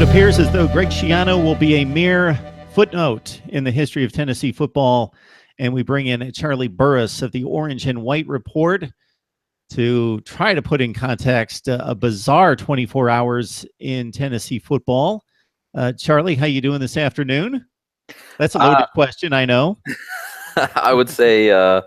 it appears as though Greg Schiano will be a mere footnote in the history of Tennessee football. And we bring in Charlie Burris of the Orange and White Report to try to put in context a bizarre 24 hours in Tennessee football. Charlie, how you doing this afternoon? That's a loaded question, I know. I would say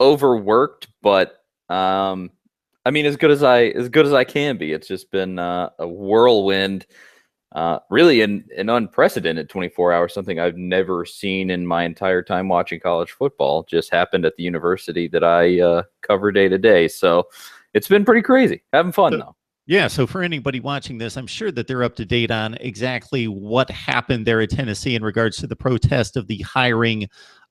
overworked, but I mean as good as I can be. It's just been a whirlwind, really an unprecedented 24 hours, something I've never seen in my entire time watching college football. Just happened at the university that I cover day to day. So it's been pretty crazy. Having fun though. Yeah, so for anybody watching this, I'm sure that they're up to date on exactly what happened there at Tennessee in regards to the protest of the hiring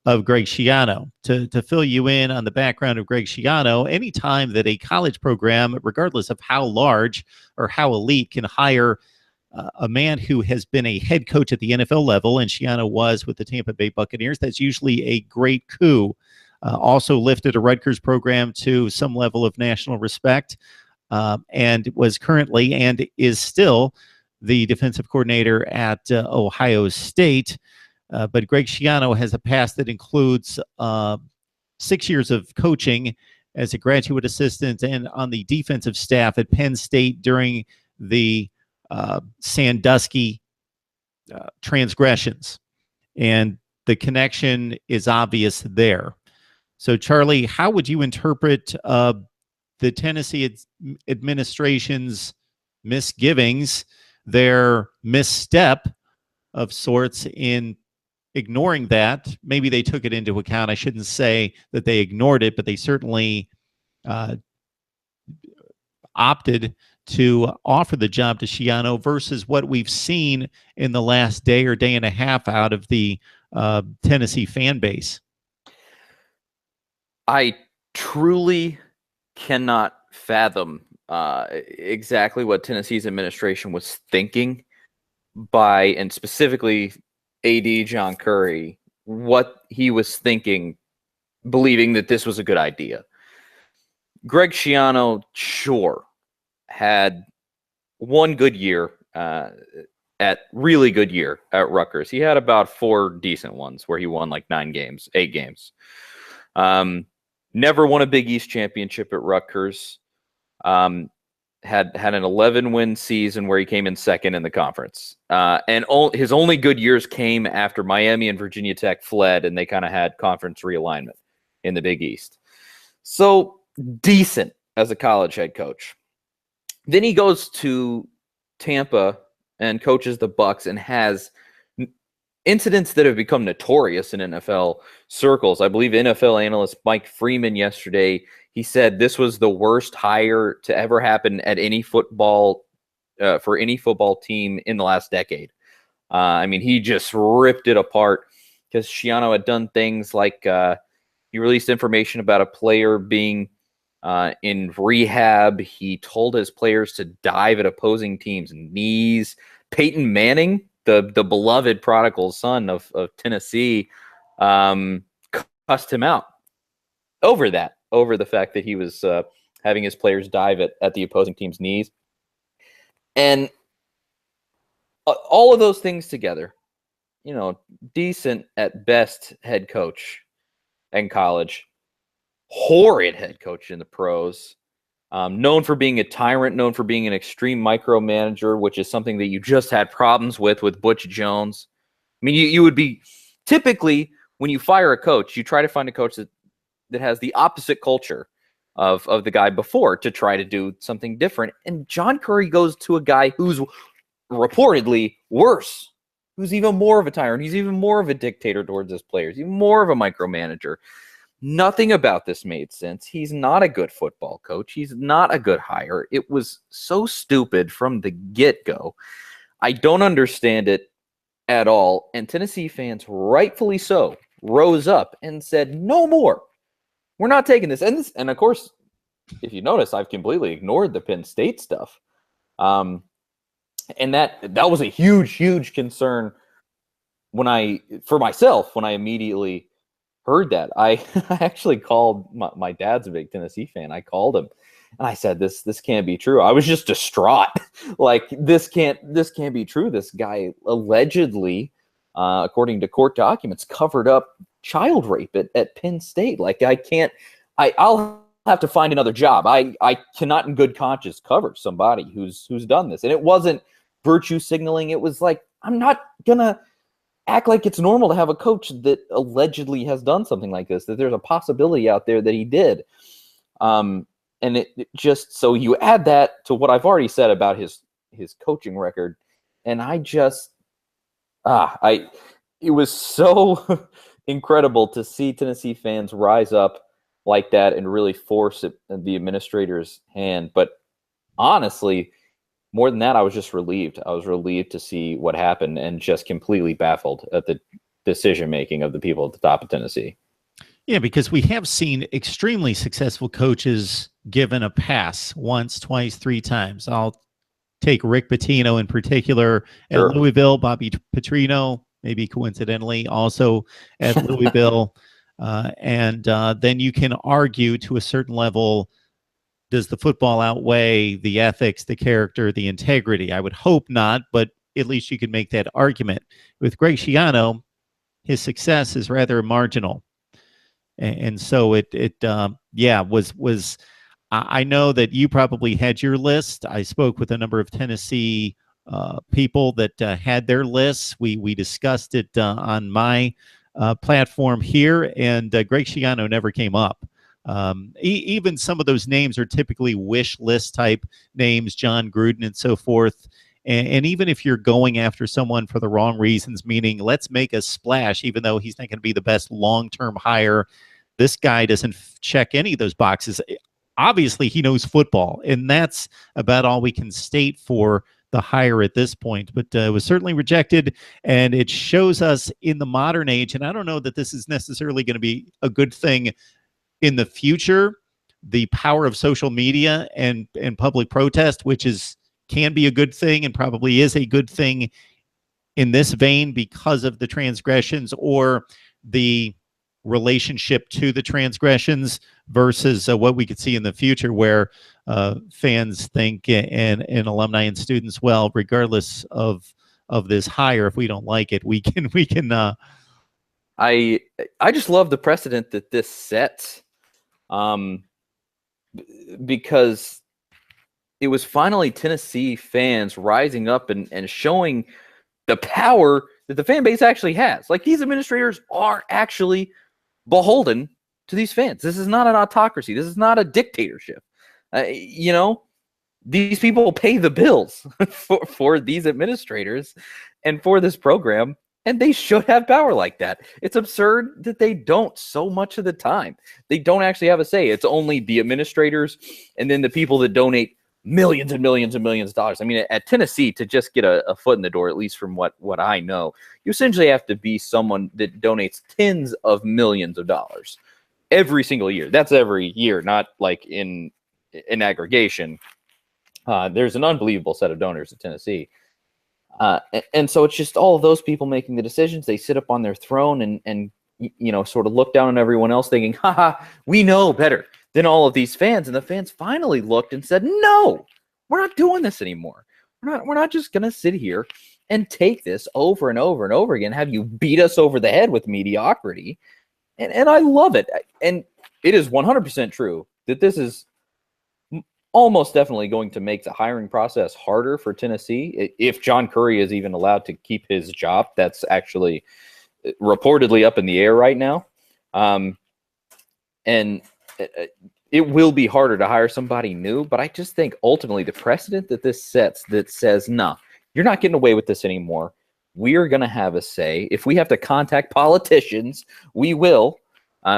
of Greg Schiano. To fill you in on the background of Greg Schiano, anytime that a college program, regardless of how large or how elite, can hire a man who has been a head coach at the NFL level, and Schiano was with the Tampa Bay Buccaneers, that's usually a great coup. Also lifted a Rutgers program to some level of national respect. And was currently and is still the defensive coordinator at Ohio State. But Greg Schiano has a past that includes 6 years of coaching as a graduate assistant and on the defensive staff at Penn State during the Sandusky transgressions. And the connection is obvious there. So, Charlie, how would you interpret the Tennessee administration's misgivings, their misstep of sorts in ignoring that? Maybe they took it into account. I shouldn't say that they ignored it, but they certainly opted to offer the job to Schiano versus what we've seen in the last day or day and a half out of the Tennessee fan base. I truly cannot fathom exactly what Tennessee's administration was thinking and specifically AD John Curry, what he was thinking, believing that this was a good idea. Greg Schiano, sure, had one good year at Rutgers. He had about 4 decent ones where he won like 8 games. Never won a Big East championship at Rutgers. Had an 11-win season where he came in second in the conference. And his only good years came after Miami and Virginia Tech fled, and they kind of had conference realignment in the Big East. So decent as a college head coach. Then he goes to Tampa and coaches the Bucs and has incidents that have become notorious in NFL circles. I believe NFL analyst Mike Freeman yesterday, he said this was the worst hire to ever happen at any football for any football team in the last decade. I mean, he just ripped it apart because Schiano had done things like he released information about a player being in rehab. He told his players to dive at opposing teams' knees. Peyton Manning, the beloved prodigal son of Tennessee, cussed him out over the fact that he was having his players dive at the opposing team's knees. And all of those things together, decent at best head coach in college, horrid head coach in the pros, known for being a tyrant, known for being an extreme micromanager, which is something that you just had problems with Butch Jones. I mean, you would be typically, when you fire a coach, you try to find a coach that has the opposite culture of the guy before to try to do something different. And John Curry goes to a guy who's reportedly worse, who's even more of a tyrant. He's even more of a dictator towards his players, even more of a micromanager. Nothing about this made sense. He's not a good football coach. He's not a good hire. It was so stupid from the get-go. I don't understand it at all. And Tennessee fans, rightfully so, rose up and said, no more. We're not taking this. And of course, if you notice, I've completely ignored the Penn State stuff. And that was a huge, huge concern for myself when I immediately heard that, I I actually called my dad's a big Tennessee fan. I called him and I said, this can't be true. I was just distraught. Like, this can't be true. This guy allegedly, according to court documents, covered up child rape at Penn State. Like, I'll have to find another job. I cannot in good conscience cover somebody who's done this. And it wasn't virtue signaling. It was like, I'm not gonna act like it's normal to have a coach that allegedly has done something like this, that there's a possibility out there that he did. And it just, so you add that to what I've already said about his coaching record, and I just, it was so incredible to see Tennessee fans rise up like that and really force the administrator's hand. But honestly, more than that, I was just relieved. I was relieved to see what happened and just completely baffled at the decision-making of the people at the top of Tennessee. Yeah, because we have seen extremely successful coaches given a pass once, twice, three times. I'll take Rick Pitino in particular at Louisville, Bobby Petrino, maybe coincidentally, also at Louisville. And then you can argue to a certain level, does the football outweigh the ethics, the character, the integrity? I would hope not, but at least you can make that argument. With Greg Schiano, his success is rather marginal. And so it was. I know that you probably had your list. I spoke with a number of Tennessee people that had their lists. We discussed it on my platform here, and Greg Schiano never came up. Even some of those names are typically wish list type names, John Gruden and so forth. And even if you're going after someone for the wrong reasons, meaning let's make a splash, even though he's not going to be the best long-term hire, this guy doesn't check any of those boxes. Obviously, he knows football, and that's about all we can state for the hire at this point. But it was certainly rejected, and it shows us in the modern age, and I don't know that this is necessarily going to be a good thing in the future, the power of social media and public protest, which can be a good thing and probably is a good thing in this vein because of the transgressions or the relationship to the transgressions versus what we could see in the future where fans think and alumni and students, well, regardless of this hire, if we don't like it, we can I just love the precedent that this sets, because it was finally Tennessee fans rising up and showing the power that the fan base actually has. Like, these administrators are actually beholden to these fans. This is not an autocracy. This is not a dictatorship. These people pay the bills for these administrators and for this program, and they should have power like that. It's absurd that they don't so much of the time. They don't actually have a say. It's only the administrators and then the people that donate millions and millions and millions of dollars. I mean, at Tennessee, to just get a foot in the door, at least from what I know, you essentially have to be someone that donates tens of millions of dollars every single year. That's every year, not like in aggregation. There's an unbelievable set of donors at Tennessee. And so it's just all of those people making the decisions. They sit up on their throne and sort of look down on everyone else thinking, haha, we know better than all of these fans. And the fans finally looked and said, no, we're not doing this anymore. We're not just going to sit here and take this over and over and over again, have you beat us over the head with mediocrity. And I love it. And it is 100% true that this is almost definitely going to make the hiring process harder for Tennessee. If John Currie is even allowed to keep his job, that's actually reportedly up in the air right now. And it will be harder to hire somebody new, but I just think ultimately the precedent that this sets that says, no, you're not getting away with this anymore. We are going to have a say. If we have to contact politicians, we will,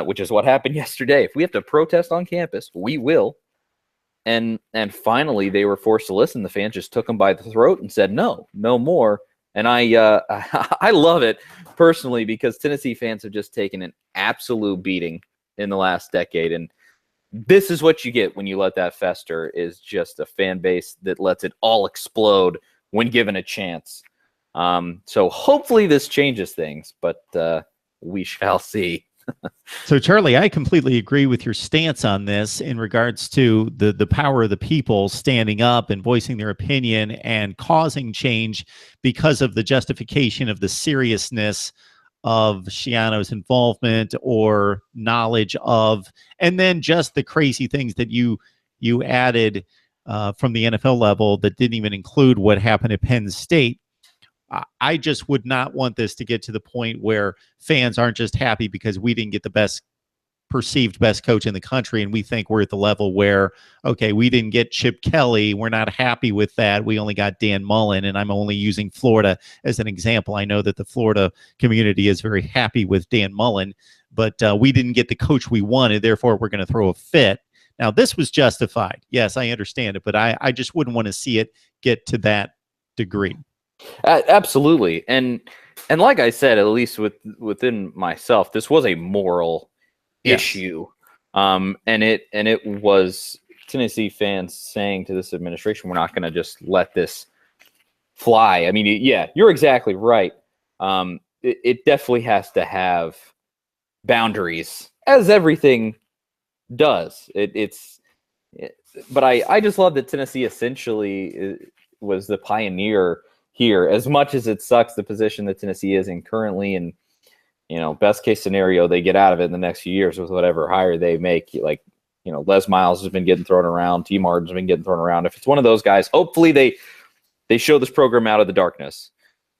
which is what happened yesterday. If we have to protest on campus, we will. And finally, they were forced to listen. The fans just took them by the throat and said, no more. And I love it personally because Tennessee fans have just taken an absolute beating in the last decade. And this is what you get when you let that fester, is just a fan base that lets it all explode when given a chance. So hopefully this changes things, but we shall see. So, Charlie, I completely agree with your stance on this in regards to the power of the people standing up and voicing their opinion and causing change because of the justification of the seriousness of Schiano's involvement or knowledge of, and then just the crazy things that you added from the NFL level that didn't even include what happened at Penn State. I just would not want this to get to the point where fans aren't just happy because we didn't get the perceived best coach in the country, and we think we're at the level where, okay, we didn't get Chip Kelly, we're not happy with that, we only got Dan Mullen. And I'm only using Florida as an example. I know that the Florida community is very happy with Dan Mullen, but we didn't get the coach we wanted, therefore we're going to throw a fit. Now, this was justified, yes, I understand it, but I just wouldn't want to see it get to that degree. Absolutely. And like I said, at least within myself, this was a moral issue. And it was Tennessee fans saying to this administration, we're not going to just let this fly. I mean, yeah, you're exactly right. It definitely has to have boundaries, as everything does. But I just love that Tennessee essentially was the pioneer here. As much as it sucks the position that Tennessee is in currently, and best case scenario, they get out of it in the next few years with whatever hire they make. Like, Les Miles has been getting thrown around. T. Martin's been getting thrown around. If it's one of those guys, hopefully they show this program out of the darkness.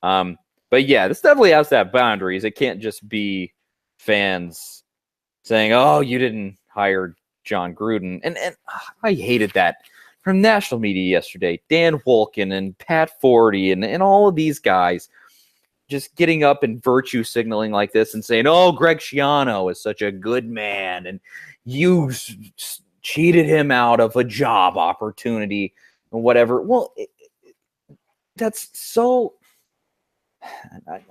But yeah, this definitely has to have boundaries. It can't just be fans saying, oh, you didn't hire John Gruden. And I hated that from national media yesterday. Dan Wolken and Pat Forty and all of these guys just getting up and virtue signaling like this and saying, oh, Greg Schiano is such a good man and you cheated him out of a job opportunity and whatever. Well, that's so...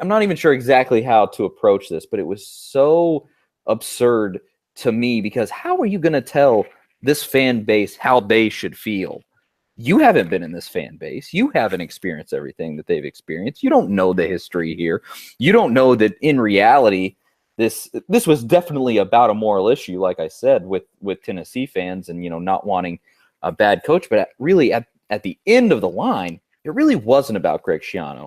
I'm not even sure exactly how to approach this, but it was so absurd to me, because how are you going to tell this fan base how they should feel? You haven't been in this fan base. You haven't experienced everything that they've experienced. You don't know the history here. You don't know that in reality, this was definitely about a moral issue, like I said, with Tennessee fans and, not wanting a bad coach. But really, at the end of the line, it really wasn't about Greg Schiano.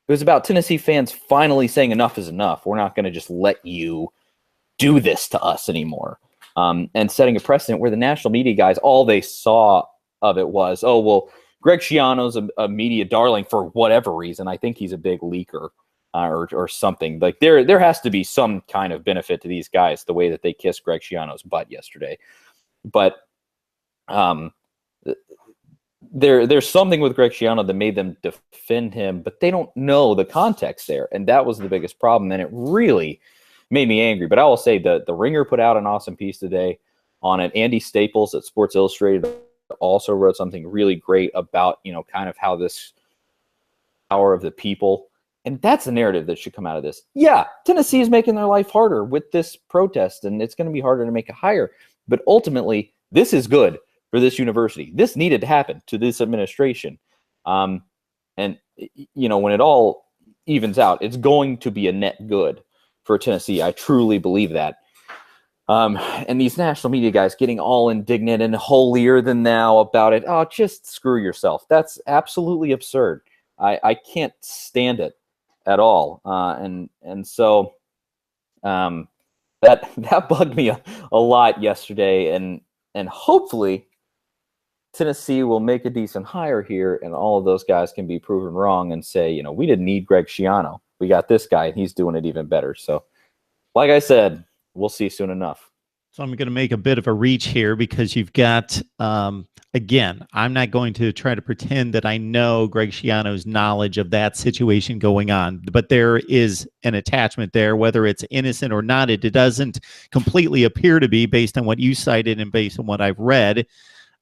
It was about Tennessee fans finally saying enough is enough. We're not going to just let you do this to us anymore. And setting a precedent where the national media guys, all they saw of it was, oh, well, Greg Schiano's a media darling for whatever reason. I think he's a big leaker or something. Like there has to be some kind of benefit to these guys, the way that they kissed Greg Schiano's butt yesterday. But there's something with Greg Schiano that made them defend him, but they don't know the context there. And that was the biggest problem. And it really made me angry. But I will say the Ringer put out an awesome piece today on it. Andy Staples at Sports Illustrated also wrote something really great about, kind of how this power of the people. And that's the narrative that should come out of this. Yeah, Tennessee is making their life harder with this protest, and it's going to be harder to make a hire. But ultimately, this is good for this university. This needed to happen to this administration. And, when it all evens out, it's going to be a net good for Tennessee. I truly believe that. And these national media guys getting all indignant and holier than thou about it. Oh, just screw yourself. That's absolutely absurd. I can't stand it at all. And so that bugged me a lot yesterday. And hopefully Tennessee will make a decent hire here, and all of those guys can be proven wrong and say, we didn't need Greg Schiano. We got this guy, and he's doing it even better. So, like I said, we'll see soon enough. So I'm going to make a bit of a reach here, because you've got, again, I'm not going to try to pretend that I know Greg Schiano's knowledge of that situation going on, but there is an attachment there, whether it's innocent or not. It doesn't completely appear to be, based on what you cited and based on what I've read.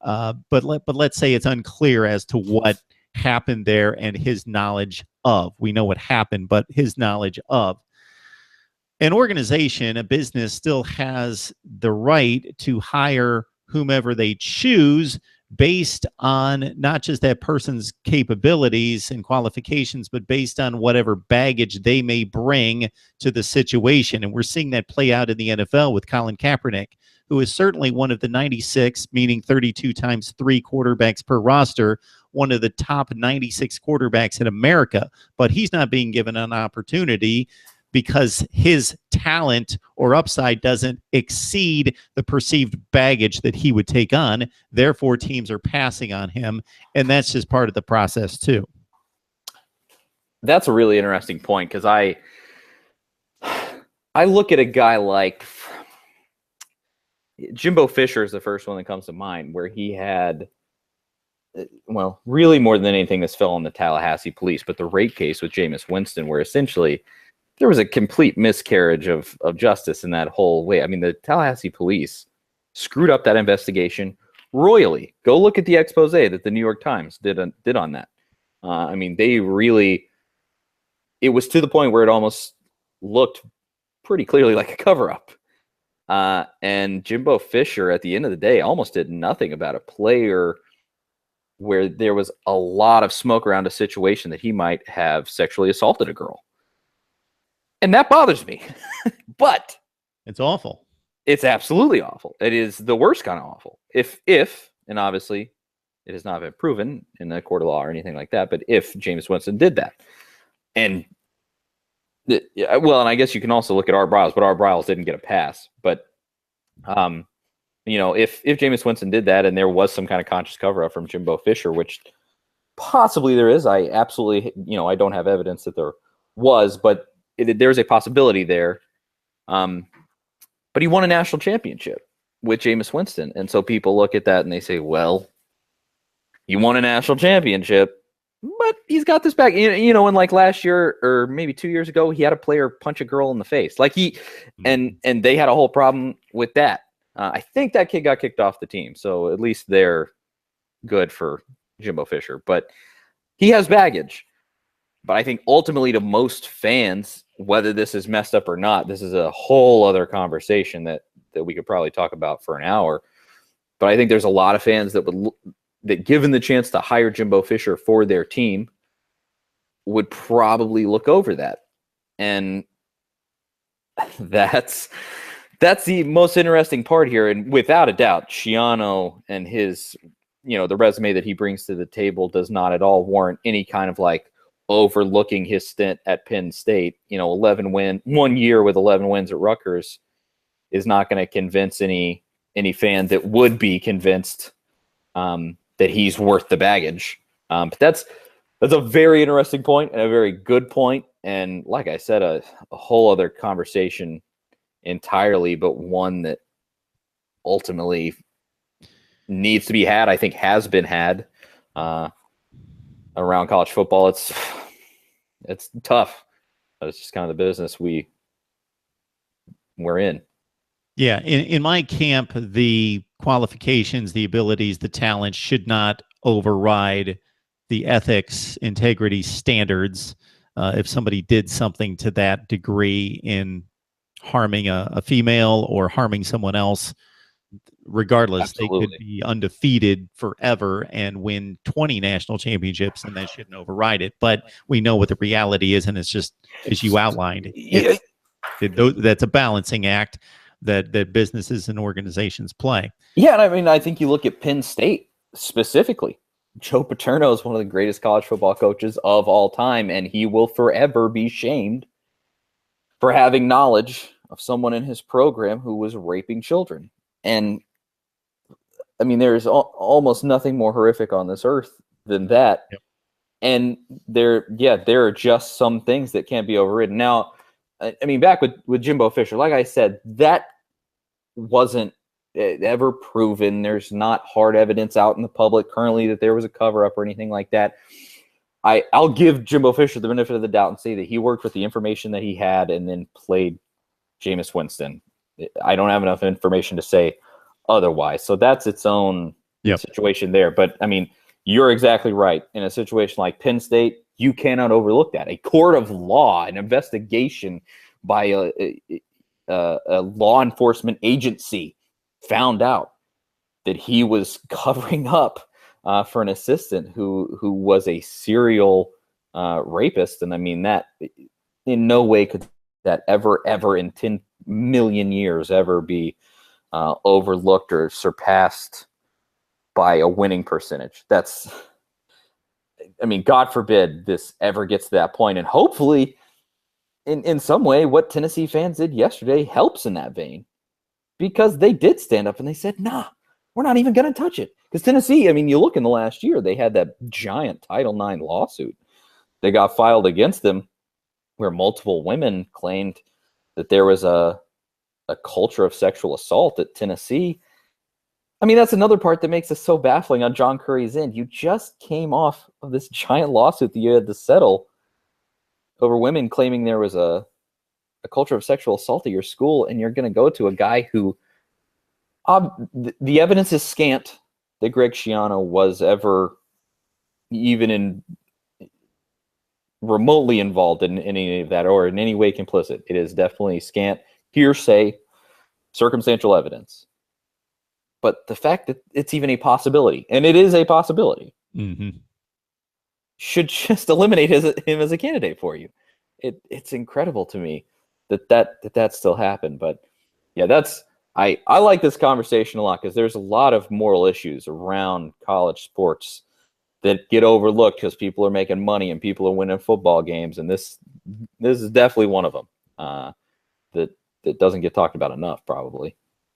But let's say it's unclear as to what happened there and his knowledge of. We know what happened, but his knowledge of. An organization, a business, still has the right to hire whomever they choose based on not just that person's capabilities and qualifications, but based on whatever baggage they may bring to the situation. And we're seeing that play out in the NFL with Colin Kaepernick, who is certainly one of the 96, meaning 32 times 3 quarterbacks per roster, one of the top 96 quarterbacks in America. But he's not being given an opportunity because his talent or upside doesn't exceed the perceived baggage that he would take on. Therefore, teams are passing on him, and that's just part of the process too. That's a really interesting point, because I look at a guy like Jimbo Fisher is the first one that comes to mind, where he had, well, really more than anything, this fell on the Tallahassee police, but the rape case with Jameis Winston, where essentially there was a complete miscarriage of justice in that whole way. I mean, the Tallahassee police screwed up that investigation royally. Go look at the expose that the New York Times did on that. I mean, they really, it was to the point where it almost looked pretty clearly like a cover-up. And Jimbo Fisher, at the end of the day, almost did nothing about a player where there was a lot of smoke around a situation that he might have sexually assaulted a girl. And that bothers me. But it's awful. It's absolutely awful. It is the worst kind of awful. If, and obviously it has not been proven in a court of law or anything like that, but if Jameis Winston did that, and well, and I guess you can also look at Art Briles, but Art Briles didn't get a pass. But, you know, if Jameis Winston did that and there was some kind of conscious cover-up from Jimbo Fisher, which possibly there is, I absolutely, you know, I don't have evidence that there was, but there's a possibility there. But he won a national championship with Jameis Winston. And so people look at that and they say, well, you won a national championship, but he's got this back. You know, and like last year or maybe 2 years ago, he had a player punch a girl in the face. Like and they had a whole problem with that. I think that kid got kicked off the team. So at least they're good for Jimbo Fisher. But he has baggage. But I think ultimately to most fans, whether this is messed up or not, this is a whole other conversation that we could probably talk about for an hour. But I think there's a lot of fans that given the chance to hire Jimbo Fisher for their team would probably look over that. And that's the most interesting part here. And without a doubt, Schiano and his, you know, the resume that he brings to the table does not at all warrant any kind of like overlooking his stint at Penn State. You know, 1 year with 11 wins at Rutgers is not going to convince any fan that would be convinced that he's worth the baggage. But that's a very interesting point and a very good point. And like I said, a whole other conversation entirely, but one that ultimately needs to be had, I think has been had around college football. It's tough. It's just kind of the business we're in. Yeah, in my camp, the qualifications, the abilities, the talent should not override the ethics, integrity, standards. If somebody did something to that degree in harming a female or harming someone else, regardless, Absolutely. They could be undefeated forever and win 20 national championships, and that shouldn't override it. But we know what the reality is, and it's just, as you outlined, that's a balancing act that businesses and organizations play. Yeah, and I mean, I think you look at Penn State specifically. Joe Paterno is one of the greatest college football coaches of all time, and he will forever be shamed for having knowledge of someone in his program who was raping children. And I mean, there's almost nothing more horrific on this earth than that. Yep. And there are just some things that can't be overridden. Now, I mean, back with Jimbo Fisher, like I said, that wasn't ever proven. There's not hard evidence out in the public currently that there was a cover-up or anything like that. I'll give Jimbo Fisher the benefit of the doubt and say that he worked with the information that he had and then played Jameis Winston. I don't have enough information to say otherwise. So that's its own situation there. But, I mean, you're exactly right. In a situation like Penn State, you cannot overlook that. A court of law, an investigation by a law enforcement agency found out that he was covering up for an assistant who was a serial rapist. And I mean, that in no way could that ever in 10 million years ever be overlooked or surpassed by a winning percentage. That's, I mean, God forbid this ever gets to that point. And hopefully, in some way, what Tennessee fans did yesterday helps in that vein, because they did stand up and they said, nah, we're not even going to touch it. Because Tennessee, I mean, you look in the last year, they had that giant Title IX lawsuit that got filed against them where multiple women claimed that there was a culture of sexual assault at Tennessee. I mean, that's another part that makes this so baffling on John Curry's end. You just came off of this giant lawsuit that you had to settle over women claiming there was a culture of sexual assault at your school, and you're going to go to a guy who the evidence is scant that Greg Schiano was ever even remotely involved in any of that or in any way complicit. It is definitely scant hearsay, circumstantial evidence. But the fact that it's even a possibility, and it is a possibility, should just eliminate him as a candidate for you. It's incredible to me that still happened. But yeah, I like this conversation a lot, because there's a lot of moral issues around college sports that get overlooked because people are making money and people are winning football games, and this is definitely one of them that doesn't get talked about enough, probably.